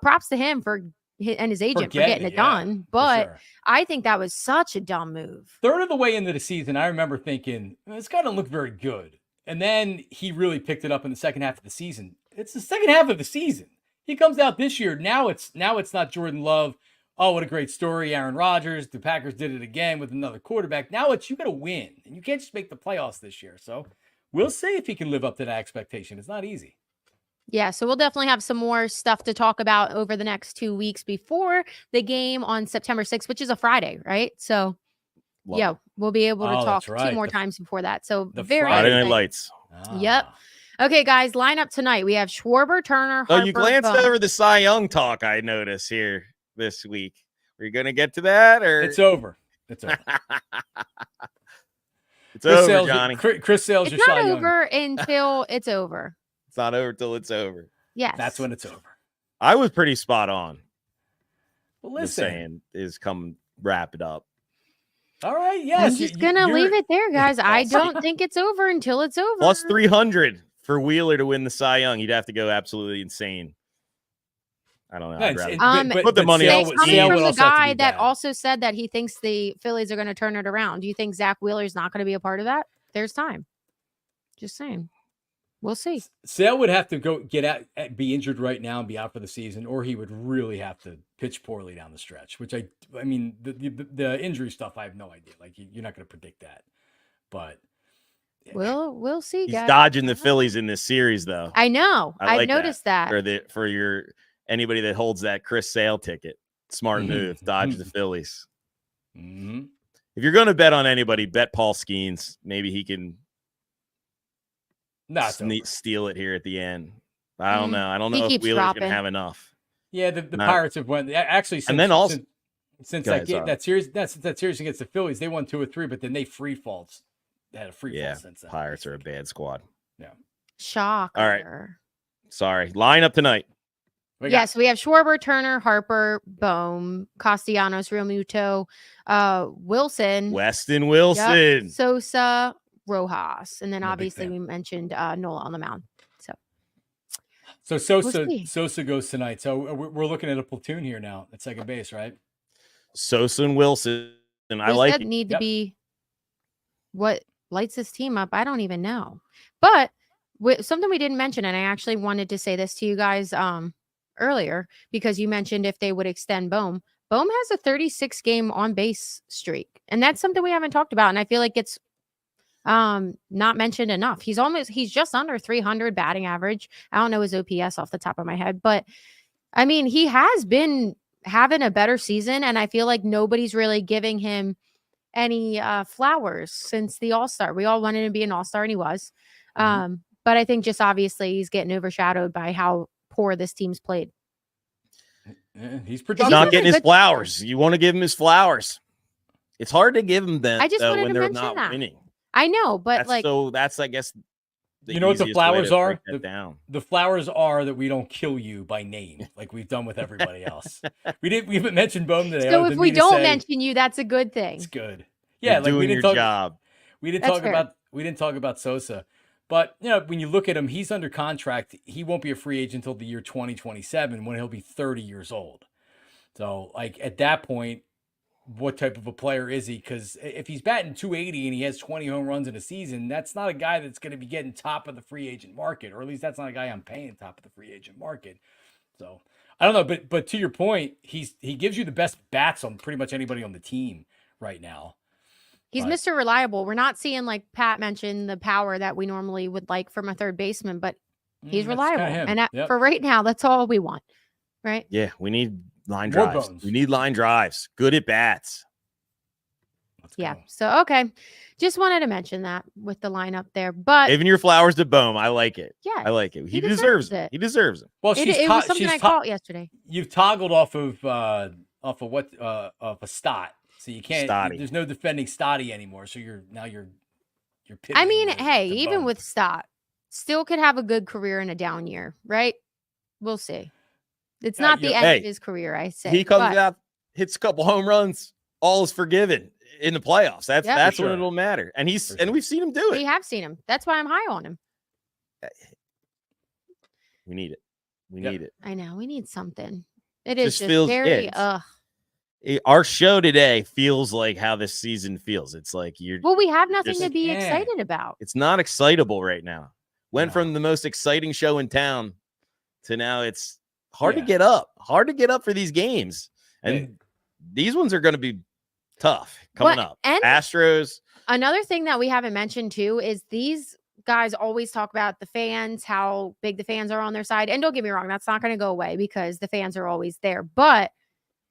Props to him and his agent for getting it done. But sure. I think that was such a dumb move. Third of the way into the season, I remember thinking, this guy doesn't look very good. And then he really picked it up in the second half of the season. It's the second half of the season. He comes out this year. Now it's not Jordan Love. Oh, what a great story, Aaron Rodgers. The Packers did it again with another quarterback. Now you got to win, and you can't just make the playoffs this year. So we'll see if he can live up to that expectation. It's not easy. Yeah, so we'll definitely have some more stuff to talk about over the next 2 weeks before the game on September 6th, which is a Friday, right? So, we'll be able to talk 2 more times before that. So, very Friday Night Lights. Yep. Okay, guys, lineup tonight. We have Schwarber, Turner, Harper. Oh, you glanced over the Cy Young talk, I notice here this week. Are you going to get to that, or it's over? It's over. It's over, Johnny. Chris Sale's it's not over until it's over. It's not over till it's over. Yes. That's when it's over. I was pretty spot on. Well, listen. The saying is come wrap it up. All right. Yes. I'm just going to leave it there, guys. I don't think it's over until it's over. Plus 300 for Wheeler to win the Cy Young. You'd have to go absolutely insane. I don't know. Put the money on. Coming from the guy that also said that he thinks the Phillies are going to turn it around. Do you think Zach Wheeler's not going to be a part of that? There's time. Just saying. We'll see. Sale would have to go be injured right now and be out for the season, or he would really have to pitch poorly down the stretch. Which I mean, the injury stuff, I have no idea. Like you're not going to predict that, but we'll see. He's guys. dodging the Phillies in this series, though. I know. I've noticed that. For your anybody that holds that Chris Sale ticket, smart move. Dodge the Phillies. Mm-hmm. If you're going to bet on anybody, bet Paul Skeens. Maybe he can. Steal it here at the end. I don't know. I don't know if Wheeler's going to have enough. Yeah, the Pirates have won. Actually, since that series against the Phillies, they won 2 or 3, but then they free falls. They had a free fall since then. Pirates are a bad squad. Yeah. Shocker. All right. Sorry. Line up tonight. Yes, we have Schwarber, Turner, Harper, Bohm, Castellanos, Realmuto, Wilson. Weston Wilson. Yep, Sosa, Rojas, and then obviously we mentioned Nola on the mound. So Sosa goes tonight. So we're looking at a platoon here now at second base, right? Sosa and Wilson, and I like it. Need to be what lights this team up. I don't even know, but something we didn't mention, and I actually wanted to say this to you guys earlier because you mentioned if they would extend Bohm. Bohm has a 36 game on base streak, and that's something we haven't talked about, and I feel like it's not mentioned enough. He's just under 300 batting average. I don't know his OPS off the top of my head, but I mean, he has been having a better season, and I feel like nobody's really giving him any flowers since the All-Star. We all wanted him to be an All-Star, and he was. But I think just obviously he's getting overshadowed by how poor this team's played. He's not getting his flowers. You want to give him his flowers. It's hard to give him them when they're not winning. I know, but that's I guess you know what the flowers are? The flowers are that we don't kill you by name like we've done with everybody else. We haven't mentioned Bohm today. So if we don't mention you, that's a good thing. It's good. Yeah, you're doing your job. We didn't talk about Sosa. But when you look at him, he's under contract. He won't be a free agent until the year 2027 when he'll be 30 years old. So at that point, what type of a player is he? Because if he's batting 280 and he has 20 home runs in a season, that's not a guy that's going to be getting top of the free agent market, or at least that's not a guy I'm paying top of the free agent market. So I don't know, but to your point, he gives you the best bats on pretty much anybody on the team right now. He's But- Mr. Reliable. We're not seeing, like Pat mentioned, the power that we normally would like from a third baseman, but he's That's kinda reliable. him. And Yep. for right now, that's all we want. Right? Yeah, we need line More drives. bones. We need line drives. Good at bats. Let's Yeah. go. So, okay. Just wanted to mention that with the lineup there. But Giving your flowers to Bohm. I like it. yeah, I like it. He deserves deserves it. it. He deserves it. Well, it was something I caught yesterday. You've toggled off of what of a stot, so you can't. Stotty. There's no defending Stotty anymore. So you're I pivoting mean, to hey, even Bohm. with Stott, still could have a good career in a down year, right? We'll see. It's not the end hey, of his career, I say. He comes but out, hits a couple home runs, all is forgiven in the playoffs. That's Yeah. that's For when sure. it'll matter. And For sure. we've seen him do we it. have seen him. That's why I'm high on him. We need it. We Yep. need it. I know. We need something. It is Just just feels- very, yeah, Our show today feels like how this season feels. It's like well, we have nothing just- to be Yeah. excited about. it's not excitable right now. Went No. from the most exciting show in town to now it's hard to Yeah. get up. Hard to get up for these games. And Hey. these ones are going to be tough coming Well, up. and- Astros. Another thing that we haven't mentioned too is these guys always talk about the fans, how big the fans are on their side. And don't get me wrong, that's not going to go away because the fans are always there. But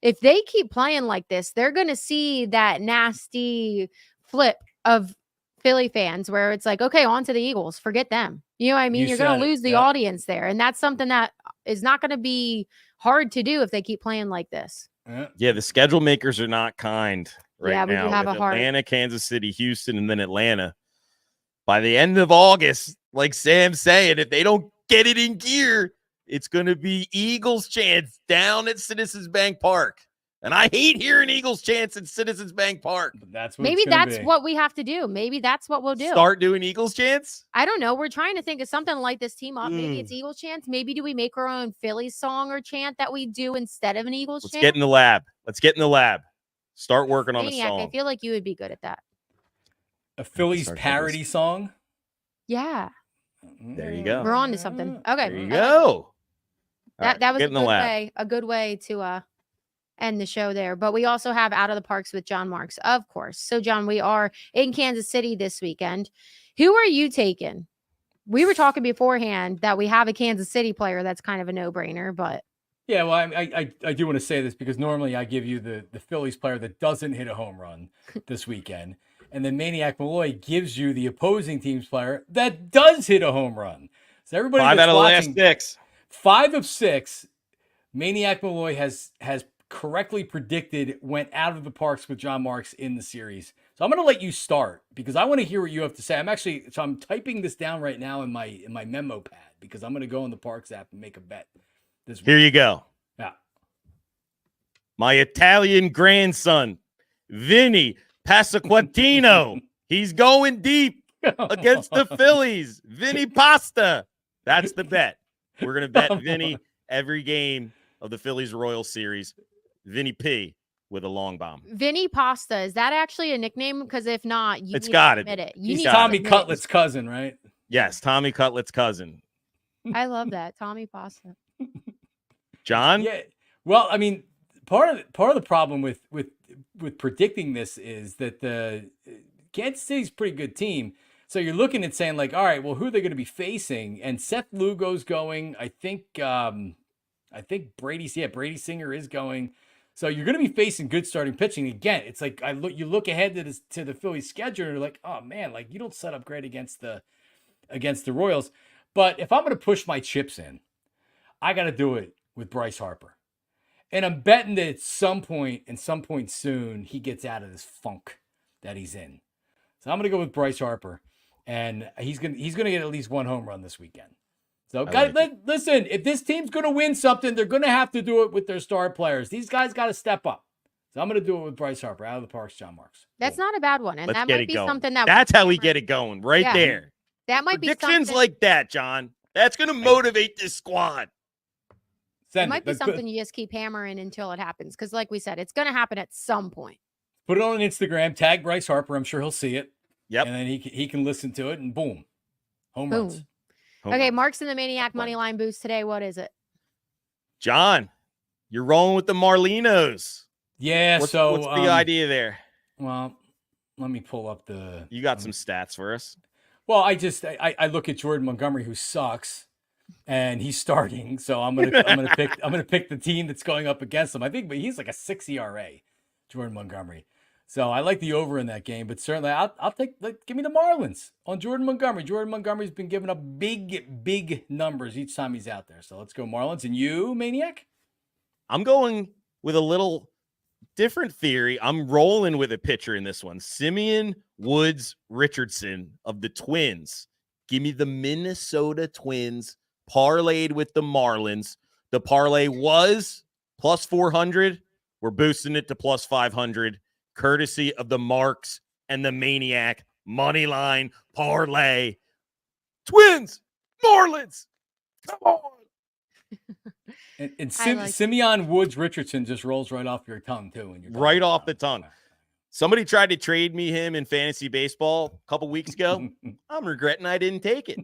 if they keep playing like this, they're going to see that nasty flip of Philly fans where it's like, okay, on to the Eagles, forget them. You know what I mean? You You're going said to it. lose the Yep. audience there. And that's something that is not going to be hard to do if they keep playing like this. Yeah, the schedule makers are not kind right Yeah, we do now. have with a hard- Atlanta, Kansas City, Houston, and then Atlanta. By the end of August, like Sam's saying, if they don't get it in gear, it's going to be Eagles chants down at Citizens Bank Park. And I hate hearing Eagles chants at Citizens Bank Park. But that's what Maybe it's gonna that's be. what we have to do. Maybe that's what we'll do. Start doing Eagles chants. I don't know. We're trying to think of something like this team up. Maybe Mm. it's Eagles chants. Maybe do we make our own Phillies song or chant that we do instead of an Eagles Let's chant? get in the lab. Let's get in the lab. Start working on a Maniac, I song. feel like you would be good at that. A Phillies Start parody song. Yeah, There you go. we're on to something. Okay, There you I like go. that was get a in the good lab. way. A good way to end the show there. But we also have Out of the Parks with John Marks, of course. So John, we are in Kansas City this weekend. Who are you taking? We were talking beforehand that we have a Kansas City player that's kind of a no-brainer, but Yeah, well, I do want to say this because normally I give you the Phillies player that doesn't hit a home run this weekend, and then Maniac Malloy gives you the opposing team's player that does hit a home run. So everybody 5 that's out of the watching, last 6. 5 of 6, Maniac Malloy has correctly predicted went out of the parks with John Marks in the series. So I'm going to let you start because I want to hear what you have to say. I'm typing this down right now in my memo pad because I'm going to go on the Parks app and make a bet this week. Here you go. Yeah. My Italian grandson, Vinny Passaquantino. He's going deep against the Phillies. Vinny Pasta. That's the bet. We're going to bet Vinny every game of the Phillies Royals series. Vinny P with a long bomb. Vinny Pasta, is that actually a nickname? Because if not, you It's need gotta to admit be. it. You He's need to Tommy admit it. Cutlet's cousin, right? Yes, Tommy Cutlet's cousin. I love that. Tommy Pasta. John? Yeah. Well, I mean, part of the problem with predicting this is that the Kansas City's a pretty good team. So you're looking at saying like, all right, well, who are they going to be facing? And Seth Lugo's going. I think Brady Singer is going. So you're going to be facing good starting pitching again. It's like you look ahead to the Phillies schedule and you're like, oh man, like you don't set up great against the Royals. But if I'm going to push my chips in, I got to do it with Bryce Harper. And I'm betting that at some point soon, he gets out of this funk that he's in. So I'm going to go with Bryce Harper, and he's going to get at least one home run this weekend. So listen, if this team's going to win something, they're going to have to do it with their star players. These guys got to step up. So I'm going to do it with Bryce Harper, Out of the Parks, John Marks. That's not a bad one. And Let's that get might it be going. something that That's how we get it going right Yeah. there. that might be Predictions something like that, John. That's going to motivate this squad. it Send might be Let's something you just keep hammering until it happens. Because like we said, it's gonna happen at some point. put it on Instagram, tag Bryce Harper. I'm sure he'll see it. Yep. And then he can listen to it, and boom, home Boom. runs. Hold Okay, on. Mark's in the Maniac Hold on. money line boost today. What is it? John, you're rolling with the Marlinos. Yeah. What's so the idea there? Well, Let me pull up the. You got some stats for us? Well, I look at Jordan Montgomery, who sucks, and he's starting. So I'm gonna pick the team that's going up against him. I think, but he's like a 6 ERA, Jordan Montgomery. So I like the over in that game, but certainly I'll take. Give me the Marlins on Jordan Montgomery. Jordan Montgomery's been giving up big numbers each time he's out there. So let's go Marlins. And you, Maniac? I'm going with a little different theory. I'm rolling with a pitcher in this one. Simeon Woods Richardson of the Twins. Give me the Minnesota Twins parlayed with the Marlins. The parlay was plus 400. We're boosting it to plus 500, courtesy of the Marx and the Maniac money line parlay. Twins, Marlins, come on. And Simeon Woods Richardson just rolls right off your tongue too. When you're right off the tongue. Somebody tried to trade me him in fantasy baseball a couple weeks ago. I'm regretting I didn't take it.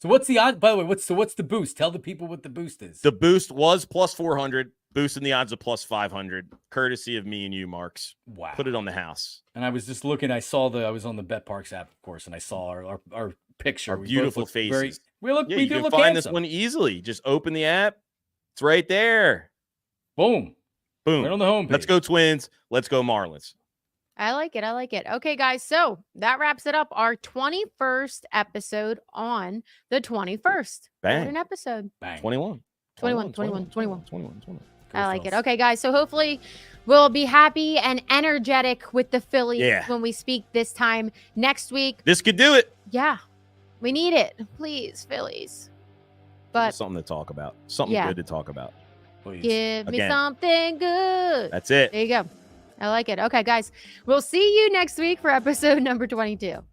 So what's the odd? By the way, what's the boost? Tell the people what the boost is. The boost was plus 400, boosting the odds of plus 500, courtesy of me and you, Marks. Wow. Put it on the house. And I was just looking. I was on the Bet Parx app, of course, and I saw our picture. Our beautiful faces. We do can look find handsome. this one easily. Just open the app. It's right there. Boom. Boom. Right on the homepage. Let's go Twins. Let's go Marlins. I like it. Okay, guys. So that wraps it up. Our 21st episode on the 21st. Bang. What an episode. Bang. 21. I like it. Okay, guys. So hopefully we'll be happy and energetic with the Phillies when we speak this time next week. This could do it. Yeah. We need it. Please, Phillies. But something to talk about. Something good to talk about. Please. Give me something good. That's it. There you go. I like it. Okay, guys. We'll see you next week for episode number 22.